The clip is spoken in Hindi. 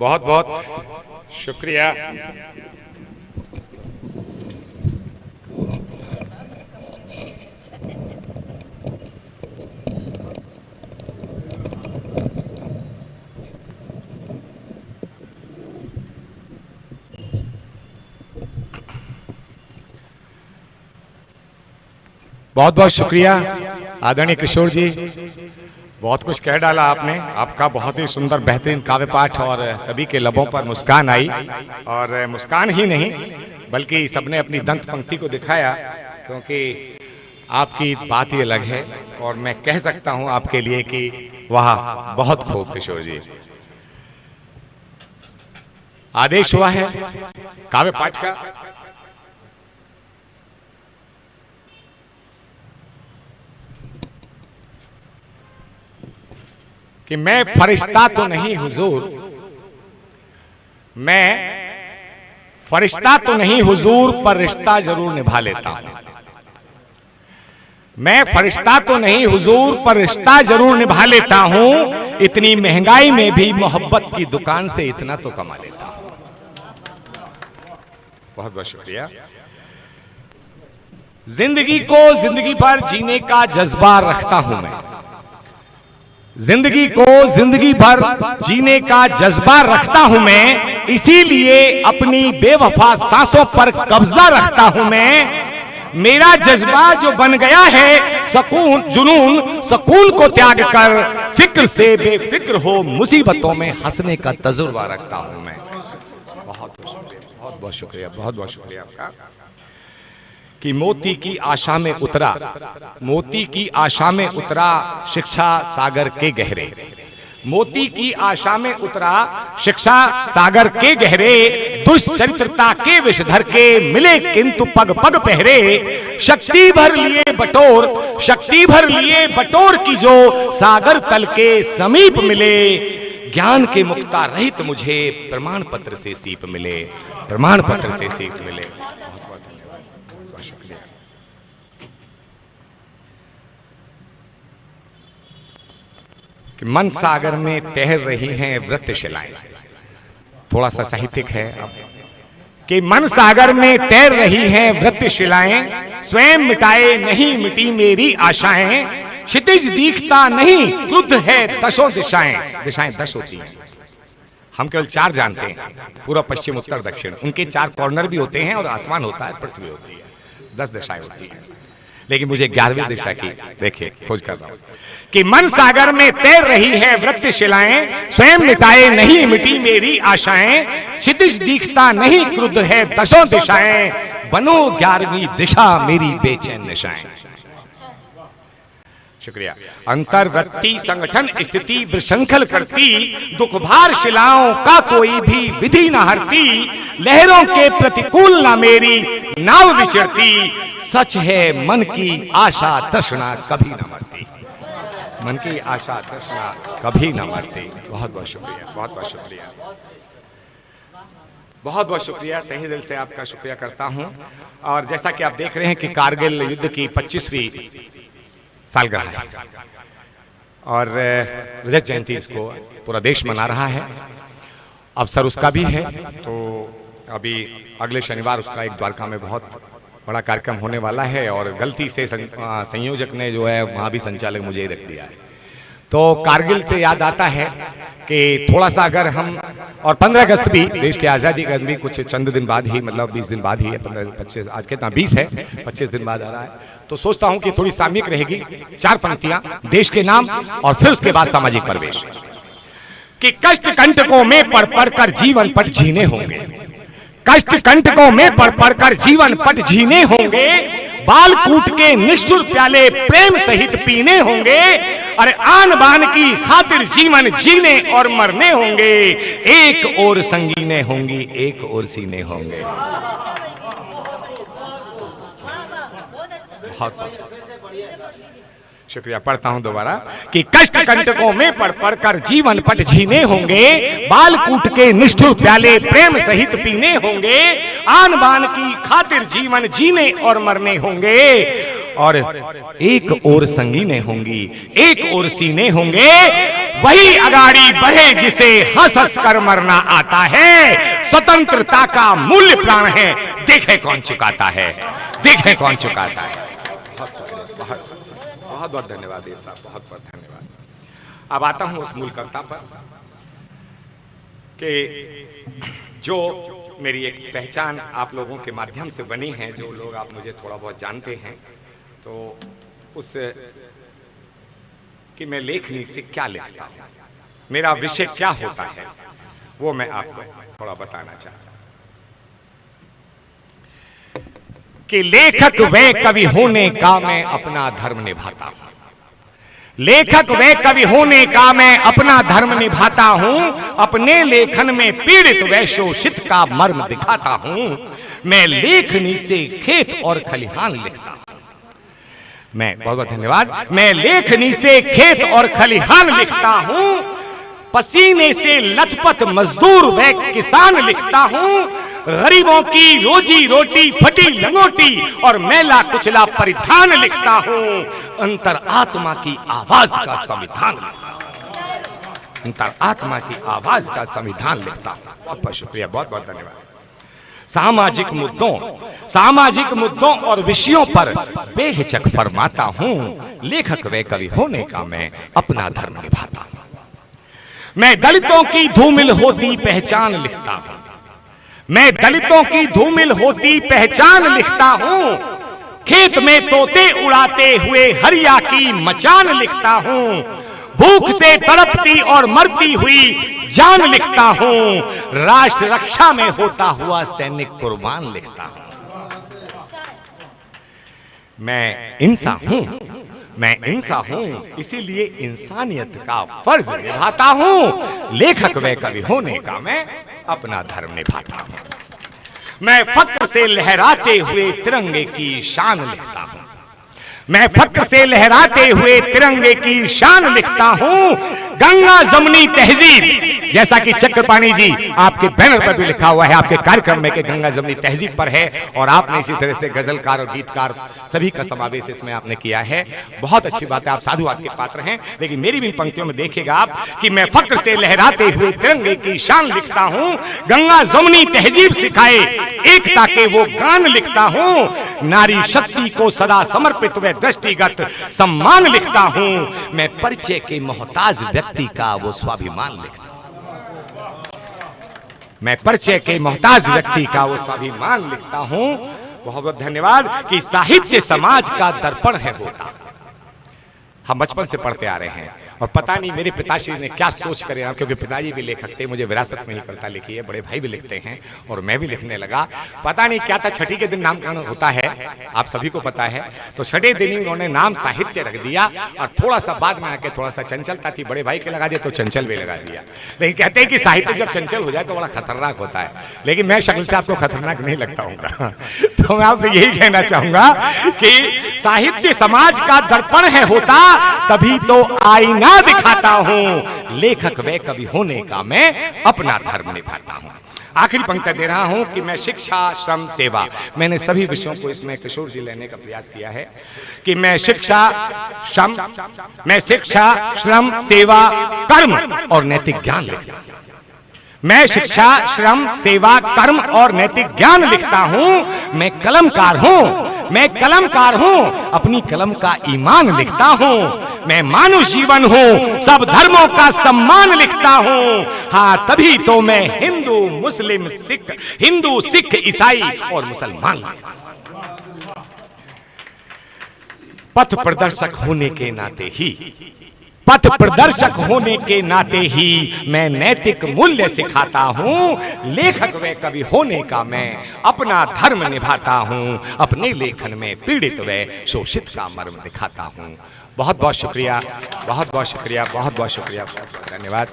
बहुत बहुत शुक्रिया। बहुत बहुत शुक्रिया आदरणीय किशोर जी, बहुत कुछ कह डाला आपने। आपका बहुत ही सुंदर बेहतरीन काव्य पाठ और सभी के लबों पर मुस्कान आई, और मुस्कान ही नहीं बल्कि सबने अपनी दंत पंक्ति को दिखाया, क्योंकि आपकी बात ही अलग है। और मैं कह सकता हूं आपके लिए कि वाह, बहुत खूब किशोर जी। आदेश हुआ है काव्य पाठ का। कि मैं फरिश्ता तो नहीं हुजूर, मैं फरिश्ता तो नहीं हुजूर, पर रिश्ता जरूर निभा लेता हूं। मैं फरिश्ता तो नहीं हुजूर, पर रिश्ता जरूर निभा लेता हूं। इतनी महंगाई में भी मोहब्बत की दुकान से इतना तो कमा लेता हूं। बहुत बहुत शुक्रिया। जिंदगी को जिंदगी भर जीने का जज्बा रखता हूं मैं, जिंदगी को जिंदगी भर जीने का जज्बा रखता हूं मैं, इसीलिए अपनी बेवफा सांसों पर कब्जा रखता हूं मैं। मेरा जज्बा जो बन गया है सकून जुनून, सकून को त्याग कर फिक्र से बेफिक्र हो मुसीबतों में हंसने का तजुर्बा रखता हूं मैं। बहुत बहुत शुक्रिया, बहुत बहुत शुक्रिया आपका। कि मोती की आशा में उतरा, मोती की आशा में उतरा शिक्षा सागर के गहरे, मोती की आशा में उतरा शिक्षा सागर के गहरे। दुष्चरित्रता के विषधर के मिले किंतु पग पग पहरे। शक्ति भर लिए बटोर, शक्ति भर लिए बटोर की जो सागर तल के समीप मिले। ज्ञान के मुक्ता रहित मुझे प्रमाण पत्र से सीप मिले, प्रमाण पत्र से सीप मिले। कि मन सागर में तैर रही हैं वृत्तशिलाएं, थोड़ा सा साहित्यिक है अब। कि मन सागर में तैर रही हैं वृत्तशिलाएं, स्वयं मिटाए नहीं मिटी मेरी आशाएं। क्षितिज दिखता नहीं क्रुद्ध है दशों दिशाएं, दिशाएं 10 होती हैं, हम केवल 4 जानते हैं, पूर्व पश्चिम उत्तर दक्षिण। उनके 4 कॉर्नर भी होते हैं और आसमान होता है, पृथ्वी होती है, 10 दिशाएं होती हैं। लेकिन मुझे 11वीं दिशा की देखिए खोज कर रहा हूं। कि मन सागर में तैर रही है वृत्तशिलाएं, स्वयं मिटाए नहीं मिटी मेरी आशाएं। क्षितिज दिखता नहीं क्रुद्ध है दशों दिशाएं, बनो 11वीं दिशा मेरी बेचैन निशाएं। शुक्रिया। अंतर्वृत्ति संगठन स्थिति विशृंखल करती, दुख भार शिलाओं का कोई भी विधि न हरती। लहरों के प्रतिकूल न मेरी नाव विचरती, सच है मन की आशा तृष्णा कभी न मरती, मन की आशा तृष्णा कभी न मरती। बहुत बहुत शुक्रिया, बहुत बहुत शुक्रिया, बहुत बहुत शुक्रिया। तहे दिल से आपका शुक्रिया करता हूं। और जैसा कि आप देख रहे हैं कि कारगिल युद्ध की 25वीं सालगिरह है और रजत जयंती इसको पूरा देश मना रहा है, अवसर उसका भी है। तो अभी अगले शनिवार उसका एक द्वारका में बहुत बड़ा कार्यक्रम होने वाला है, और गलती से संयोजक ने जो है वहाँ भी संचालक मुझे ही रख दिया है। तो कारगिल से याद आता है कि थोड़ा सा अगर हम, और 15 अगस्त भी देश की आज़ादी का भी कुछ चंद दिन बाद ही, मतलब 20 दिन बाद ही है, 15-25 आज कितना 20 है, 25 दिन बाद आ रहा है। तो सोचता हूँ कि थोड़ी सामयिक रहेगी, 4 पंक्तियाँ देश के नाम और फिर उसके बाद सामाजिक परिवेश। कि कष्ट कंटकों में पढ़ पढ़ कर जीवन पट जीने होंगे, कष्ट कंटकों में पढ़ पढ़ कर जीवन पट जीने होंगे। बाल कूट के निष्ठुर प्याले प्रेम सहित पीने होंगे। अरे आन बान की खातिर जीवन जीने और मरने होंगे। एक और संगीने होंगी, एक और सीने होंगे। बहुत शुक्रिया। पढ़ता हूं दोबारा। कि कष्ट कंटकों में पढ़ पढ़ कर जीवन पट जीने होंगे। बाल कूट के निष्ठुर प्याले प्रेम सहित पीने होंगे। आन बान की खातिर जीवन जीने और मरने होंगे। और एक और संगीने होंगी, एक और सीने होंगे। वही अगाड़ी बढ़े जिसे हंस हंस कर मरना आता है। स्वतंत्रता का मूल्य प्राण है, देखे कौन चुकाता है, देखे कौन चुकाता है। बहुत बहुत धन्यवाद देव साहब, बहुत बहुत धन्यवाद। अब आता हूं उस मूल कर्ता पर कि जो मेरी एक पहचान आप लोगों के माध्यम से बनी है, जो लोग आप मुझे थोड़ा बहुत जानते हैं, तो उस कि मैं लेखनी से क्या लिखता हूं, मेरा विषय क्या होता है, वो मैं आपको थोड़ा बताना चाहता हूं कि लेखक व कवि होने का मैं अपना धर्म निभाता हूं। लेखक व कवि होने का मैं अपना धर्म निभाता हूं। अपने लेखन में पीड़ित व शोषित का मर्म दिखाता हूं। मैं लेखनी से खेत और खलिहान लिखता हूं। मैं बहुत बहुत धन्यवाद। मैं लेखनी से खेत और खलिहान लिखता हूं। पसीने से लथपथ मजदूर व किसान लिखता हूं। गरीबों की रोजी रोटी, फटी लंगोटी और मैला कुचला परिधान लिखता हूं। अंतर आत्मा की आवाज का संविधान लिखता हूं। अंतर आत्मा की आवाज का संविधान लिखता हूं। बहुत बहुत शुक्रिया, बहुत बहुत धन्यवाद। सामाजिक मुद्दों और विषयों पर बेहिचक फरमाता हूं। लेखक व कवि होने का मैं अपना धर्म निभाता हूं। मैं दलितों की धूमिल होती पहचान लिखता हूं। मैं दलितों की धूमिल होती पहचान लिखता हूं। खेत में तोते उड़ाते हुए हरिया की मचान लिखता हूं। भूख से तड़पती और मरती हुई जान लिखता हूं। राष्ट्र रक्षा में होता हुआ सैनिक कुर्बान लिखता हूं। मैं इंसान हूं, मैं इंसान हूं, इसीलिए इंसानियत का फर्ज निभाता हूं। लेखक व कवि होने का मैं अपना धर्म निभाता हूं। मैं फक्र से लहराते हुए तिरंगे की शान लिखता हूं। मैं फक्र से लहराते हुए तिरंगे की शान लिखता हूं। गंगा जमुनी तहजीब, जैसा कि चक्रपाणी जी आपके बैनर पर भी लिखा हुआ है, आपके कार्यक्रम में कि गंगा जमुनी तहजीब पर है, और आपने इसी तरह से गजलकार और गीतकार सभी का समावेश इसमें आपने किया है। बहुत अच्छी बात है, आप साधुवाद के पात्र हैं। लेकिन मेरी भी पंक्तियों में देखिएगा आप कि मैं फक्र से लहराते हुए तिरंगे की शान लिखता हूं। गंगा जमुनी तहजीब सिखाए एकता के वो गान लिखता हूं। नारी शक्ति को सदा समर्पित व दृष्टिगत सम्मान लिखता हूं। मैं परिचय के मोहताज व्यक्ति का वो स्वाभिमान लिखता हूं। मैं परिचय के मोहताज व्यक्ति का वो स्वाभिमान लिखता हूं। बहुत बहुत धन्यवाद। कि साहित्य समाज का दर्पण है होता, हम बचपन से पढ़ते आ रहे हैं, और पता नहीं मेरे पिताश्री ने क्या सोच कर, क्योंकि पिताजी भी लेखक थे, मुझे विरासत में ही कविता लिखी है, बड़े भाई भी लिखते हैं और मैं भी लिखने लगा। पता नहीं क्या था, छठी के दिन नामकरण होता है, आप सभी को पता है, तो छठे दिन ही उन्होंने नाम साहित्य रख दिया, और थोड़ा सा बाद में आके थोड़ा सा चंचलता थी, बड़े भाई के लगा दिया तो चंचल भी लगा दिया। लेकिन कहते हैं कि साहित्य जब चंचल हो जाए तो बड़ा खतरनाक होता है, लेकिन मैं शक्ल से आपको खतरनाक नहीं लगता हूँ। तो मैं आपसे यही कहना चाहूंगा कि साहित्य समाज का दर्पण है होता, तभी तो आईना दिखाता हूं। लेखक व कवि होने का मैं अपना धर्म निभाता हूं। आखिरी पंक्ति दे रहा हूं कि मैं शिक्षा, श्रम, सेवा, मैंने सभी विषयों को इसमें किशोर जी लेने का प्रयास किया है कि मैं शिक्षा, श्रम, सेवा, कर्म और नैतिक ज्ञान लिखता हूं। मैं शिक्षा, श्रम, सेवा, कर्म और नैतिक ज्ञान लिखता हूं। मैं कलमकार हूं, मैं कलमकार हूं, अपनी कलम का ईमान लिखता हूं। मैं मानव जीवन हूं, सब धर्मों का सम्मान लिखता हूं। हाँ, तभी तो मैं हिंदू, मुस्लिम, सिख, हिंदू, सिख, ईसाई और मुसलमान लिखता हूं। पथ प्रदर्शक होने के नाते ही, पथ प्रदर्शक होने के नाते ही मैं नैतिक मूल्य सिखाता हूं। लेखक व कवि होने का मैं अपना धर्म निभाता हूं। अपने लेखन में पीड़ित व शोषित का मर्म दिखाता हूं। बहुत बहुत शुक्रिया, बहुत बहुत शुक्रिया, बहुत बहुत शुक्रिया, धन्यवाद।